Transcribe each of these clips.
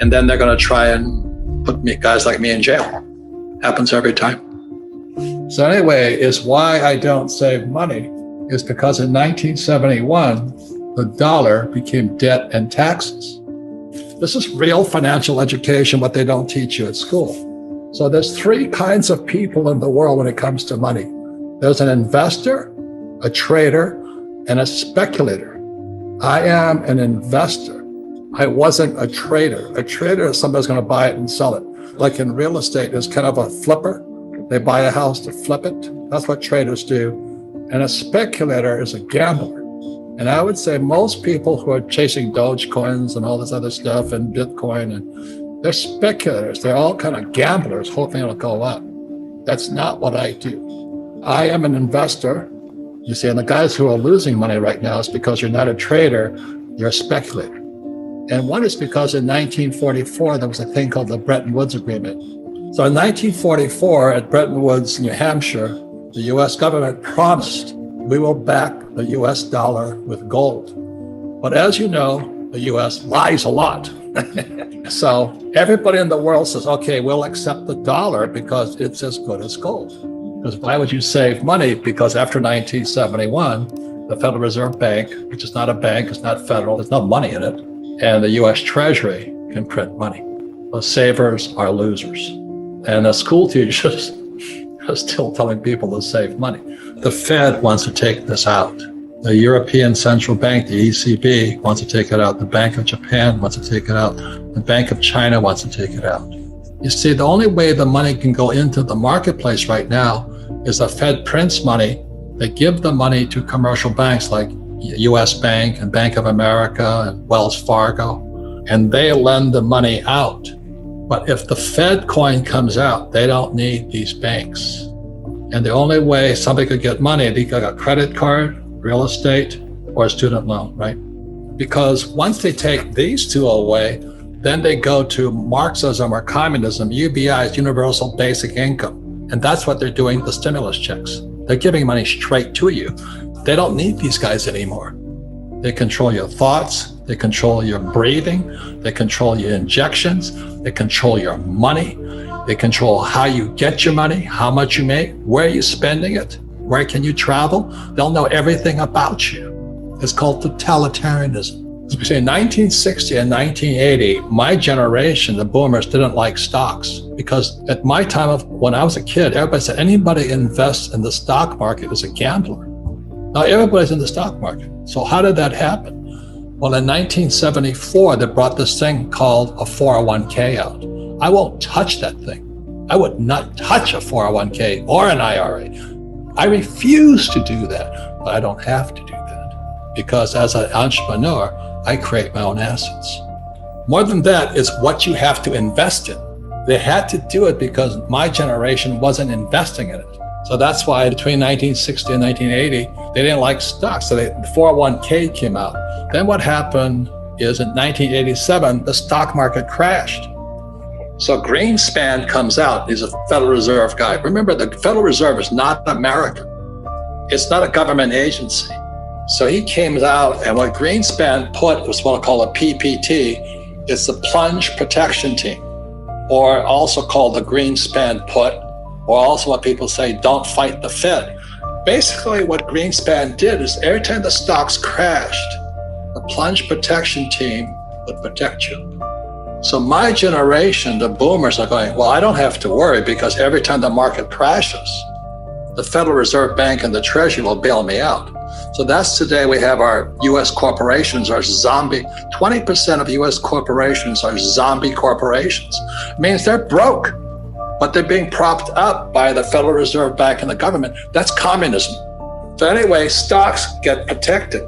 And then they're going to try and put guys like me in jail. Happens every time. So anyway, is why I don't save money is because in 1971, the dollar became debt and taxes. This is real financial education, what they don't teach you at school. So there's three kinds of people in the world when it comes to money. There's an investor, a trader, and a speculator. I am an investor. I wasn't a trader. A trader is somebody who's going to buy it and sell it. Like in real estate, there's kind of a flipper. They buy a house to flip it. That's what traders do. And a speculator is a gambler. And I would say most people who are chasing Dogecoins and all this other stuff and Bitcoin, and they're speculators. They're all kind of gamblers hoping it'll go up. That's not what I do. I am an investor. You see, and the guys who are losing money right now is because you're not a trader, you're a speculator. And one is because in 1944, there was a thing called the Bretton Woods Agreement. So in 1944, at Bretton Woods, New Hampshire, the US government promised we will back the US dollar with gold. But as you know, the US lies a lot. So everybody in the world says, okay, we'll accept the dollar because it's as good as gold. Because why would you save money? Because after 1971, the Federal Reserve Bank, which is not a bank, it's not federal, there's no money in it, and the US Treasury can print money. The savers are losers. And the school teachers are still telling people to save money. The Fed wants to take this out. The European Central Bank, the ECB, wants to take it out. The Bank of Japan wants to take it out. The Bank of China wants to take it out. You see, the only way the money can go into the marketplace right now is the Fed prints money. They give the money to commercial banks like US Bank and Bank of America and Wells Fargo, and they lend the money out. But if the Fed coin comes out, they don't need these banks. And the only way somebody could get money, they got a credit card, real estate, or a student loan, right? Because once they take these two away, then they go to Marxism or communism, UBI's universal basic income. And that's what they're doing, the stimulus checks. They're giving money straight to you. They don't need these guys anymore. They control your thoughts, they control your breathing, they control your injections, they control your money, they control how you get your money, how much you make, where you're spending it, where can you travel. They'll know everything about you. It's called totalitarianism. Between 1960 and 1980, my generation, the boomers, didn't like stocks because at my time when I was a kid, everybody said anybody invests in the stock market is a gambler. Now everybody's in the stock market. So how did that happen? Well, in 1974, they brought this thing called a 401k out. I won't touch that thing. I would not touch a 401k or an IRA. I refuse to do that, but I don't have to do that because as an entrepreneur, I create my own assets. More than that, it's what you have to invest in. They had to do it because my generation wasn't investing in it. So that's why between 1960 and 1980, they didn't like stocks. So the 401k came out. Then what happened is in 1987, the stock market crashed. So Greenspan comes out. He's a Federal Reserve guy. Remember, the Federal Reserve is not American. It's not a government agency. So he came out, and what Greenspan put was what I call a PPT. It's the Plunge Protection Team, or also called the Greenspan Put, or also what people say, don't fight the Fed. Basically, what Greenspan did is every time the stocks crashed, the Plunge Protection Team would protect you. So my generation, the boomers, are going, well, I don't have to worry because every time the market crashes, the Federal Reserve Bank and the Treasury will bail me out. So that's today we have our US corporations are zombie. 20% of US corporations are zombie corporations. It means they're broke, but they're being propped up by the Federal Reserve Bank and the government. That's communism. So anyway, stocks get protected.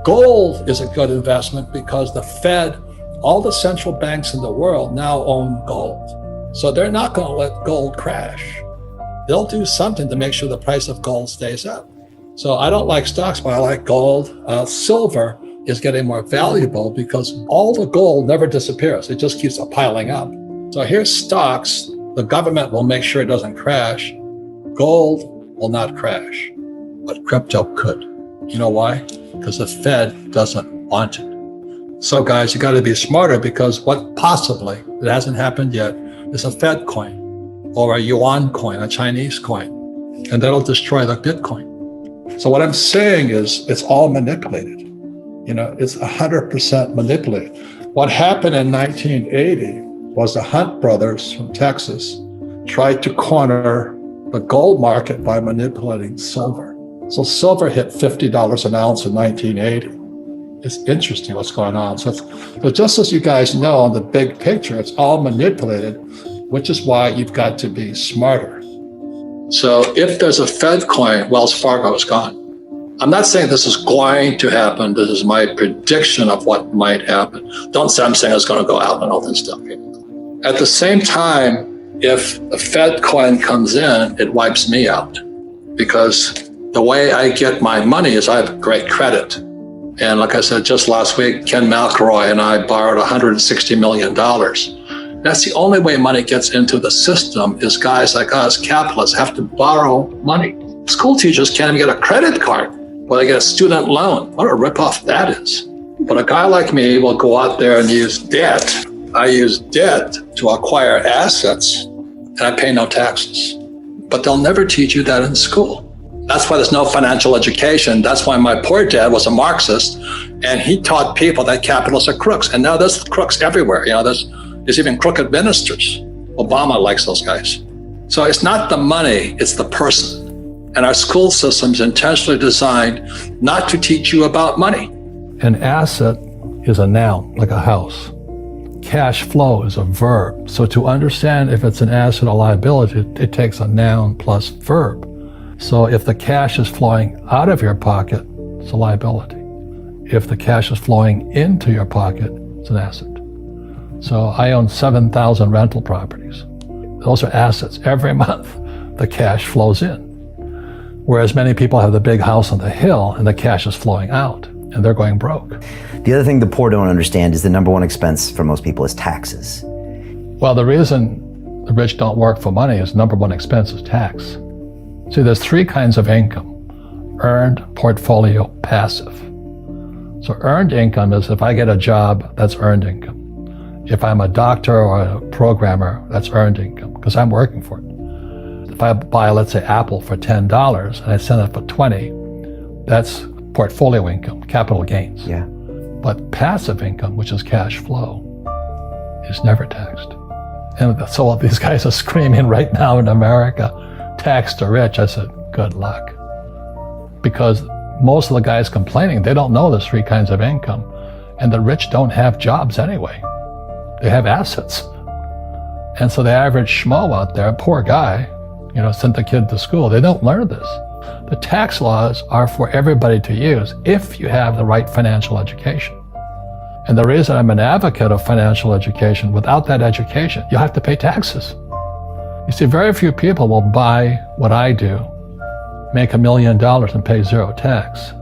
Gold is a good investment because the Fed, all the central banks in the world now own gold. So they're not going to let gold crash. They'll do something to make sure the price of gold stays up. So I don't like stocks, but I like gold. Silver is getting more valuable because all the gold never disappears. It just keeps piling up. So here's stocks. The government will make sure it doesn't crash. Gold will not crash, but crypto could. You know why? Because the Fed doesn't want it. So guys, you got to be smarter, because what possibly, it hasn't happened yet, is a Fed coin or a yuan coin, a Chinese coin, and that'll destroy the Bitcoin. So what I'm saying is it's all manipulated. It's 100% manipulated. What happened in 1980 was the Hunt brothers from Texas tried to corner the gold market by manipulating silver. So silver hit $50 an ounce in 1980. It's interesting what's going on. So just as you guys know, on the big picture, it's all manipulated, which is why you've got to be smarter. So if there's a Fed coin, Wells Fargo is gone. I'm not saying this is going to happen. This is my prediction of what might happen. Don't say I'm saying it's going to go out and all this stuff. At the same time, if a Fed coin comes in, it wipes me out, because the way I get my money is I have great credit. And like I said, just last week, Ken McElroy and I borrowed $160 million. That's the only way money gets into the system, is guys like us, capitalists, have to borrow money. School teachers can't even get a credit card, or they get a student loan. What a ripoff that is. But a guy like me will go out there and use debt. I use debt to acquire assets, and I pay no taxes. But they'll never teach you that in school. That's why there's no financial education. That's why my poor dad was a Marxist, and he taught people that capitalists are crooks. And now there's crooks everywhere. There's even crooked ministers. Obama likes those guys. So it's not the money, it's the person. And our school system's intentionally designed not to teach you about money. An asset is a noun, like a house. Cash flow is a verb. So to understand if it's an asset or liability, it takes a noun plus verb. So if the cash is flowing out of your pocket, it's a liability. If the cash is flowing into your pocket, it's an asset. So I own 7,000 rental properties. Those are assets. Every month, the cash flows in. Whereas many people have the big house on the hill and the cash is flowing out and they're going broke. The other thing the poor don't understand is the number one expense for most people is taxes. Well, the reason the rich don't work for money is number one expense is tax. See, there's three kinds of income: earned, portfolio, passive. So earned income is if I get a job, that's earned income. If I'm a doctor or a programmer, that's earned income because I'm working for it. If I buy, let's say, Apple for $10 and I sell it for $20, that's portfolio income, capital gains. Yeah. But passive income, which is cash flow, is never taxed. And so these guys are screaming right now in America, tax the rich. I said, good luck. Because most of the guys complaining, they don't know there's three kinds of income. And the rich don't have jobs anyway. They have assets. And so the average schmo out there, poor guy, sent the kid to school. They don't learn this. The tax laws are for everybody to use if you have the right financial education. And the reason I'm an advocate of financial education, without that education, you have to pay taxes. You see, very few people will buy what I do, make $1 million and pay zero tax.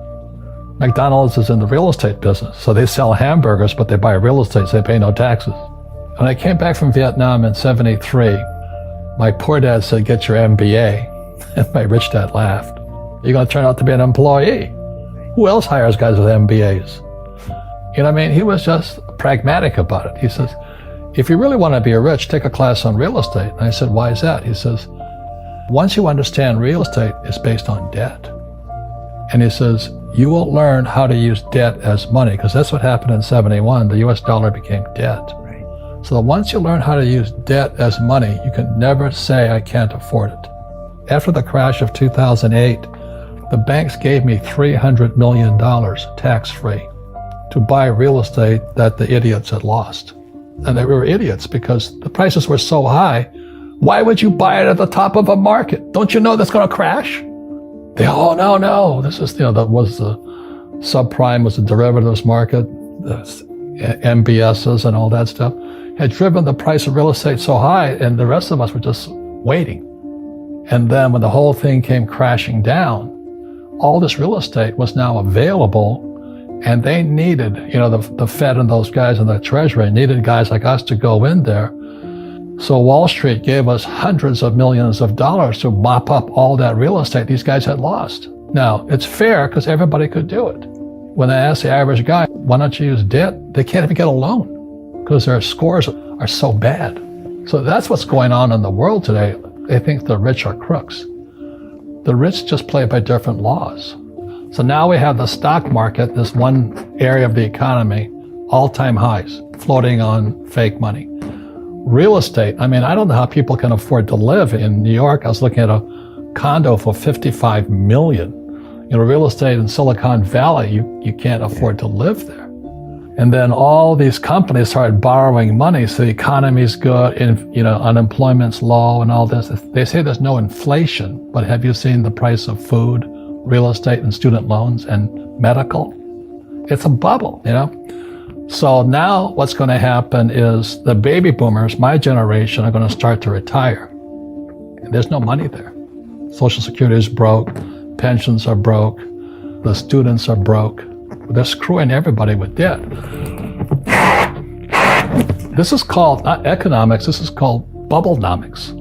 McDonald's is in the real estate business, so they sell hamburgers, but they buy real estate, so they pay no taxes. When I came back from Vietnam in '73, my poor dad said, get your MBA. And my rich dad laughed. You're going to turn out to be an employee. Who else hires guys with MBAs? He was just pragmatic about it. He says, if you really want to be rich, take a class on real estate. And I said, why is that? He says, once you understand real estate, it's based on debt. And he says, you will learn how to use debt as money, because that's what happened in '71. The US dollar became debt. Right. So once you learn how to use debt as money, you can never say, I can't afford it. After the crash of 2008, the banks gave me $300 million tax-free to buy real estate that the idiots had lost. And they were idiots because the prices were so high. Why would you buy it at the top of a market? Don't you know that's going to crash? No. This is, that was the subprime, was the derivatives market, the MBSs and all that stuff, had driven the price of real estate so high, and the rest of us were just waiting. And then when the whole thing came crashing down, all this real estate was now available, and they needed, the Fed and those guys in the Treasury needed guys like us to go in there. So Wall Street gave us hundreds of millions of dollars to mop up all that real estate these guys had lost. Now, it's fair because everybody could do it. When I asked the average guy, Why don't you use debt? They can't even get a loan because their scores are so bad. So that's what's going on in the world today. They think the rich are crooks. The rich just play by different laws. So now we have the stock market, this one area of the economy, all-time highs, floating on fake money. Real estate, I mean, I don't know how people can afford to live in New York. I was looking at a condo for $55 million. You know, real estate in Silicon Valley, you can't afford to live there. And then all these companies started borrowing money, so the economy's good, and unemployment's low and all this. They say there's no inflation, but have you seen the price of food, real estate, and student loans and medical? It's a bubble, So now what's going to happen is the baby boomers, my generation, are going to start to retire. And there's no money there. Social Security is broke, pensions are broke, the students are broke. They're screwing everybody with debt. This is called, not economics, this is called bubblenomics.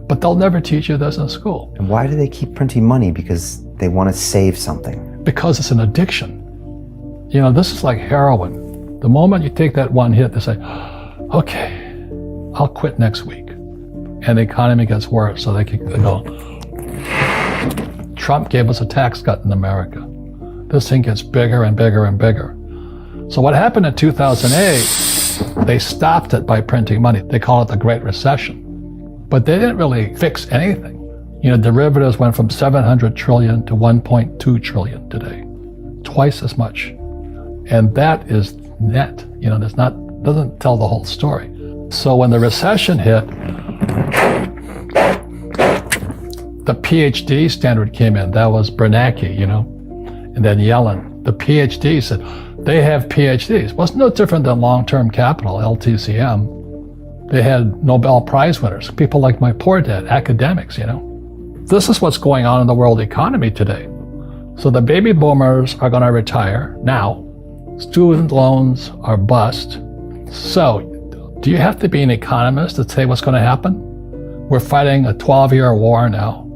But they'll never teach you this in school. And why do they keep printing money? Because they want to save something. Because it's an addiction. This is like heroin. The moment you take that one hit, they say, okay, I'll quit next week. And the economy gets worse, so they go. Trump gave us a tax cut in America. This thing gets bigger and bigger and bigger. So what happened in 2008, they stopped it by printing money. They call it the Great Recession. But they didn't really fix anything. Derivatives went from 700 trillion to 1.2 trillion today. Twice as much. And that is net. Doesn't tell the whole story. So when the recession hit, the PhD standard came in. That was Bernanke, and then Yellen. The PhD said, they have PhDs. Well, it's no different than long-term capital, LTCM. They had Nobel Prize winners, people like my poor dad, academics, This is what's going on in the world economy today. So the baby boomers are going to retire now. Student loans are bust. So do you have to be an economist to say what's going to happen? We're fighting a 12-year war now.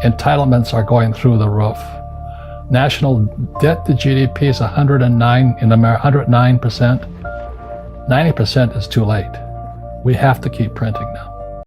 Entitlements are going through the roof. National debt to GDP is 109 in America, 109%. 90% is too late. We have to keep printing now.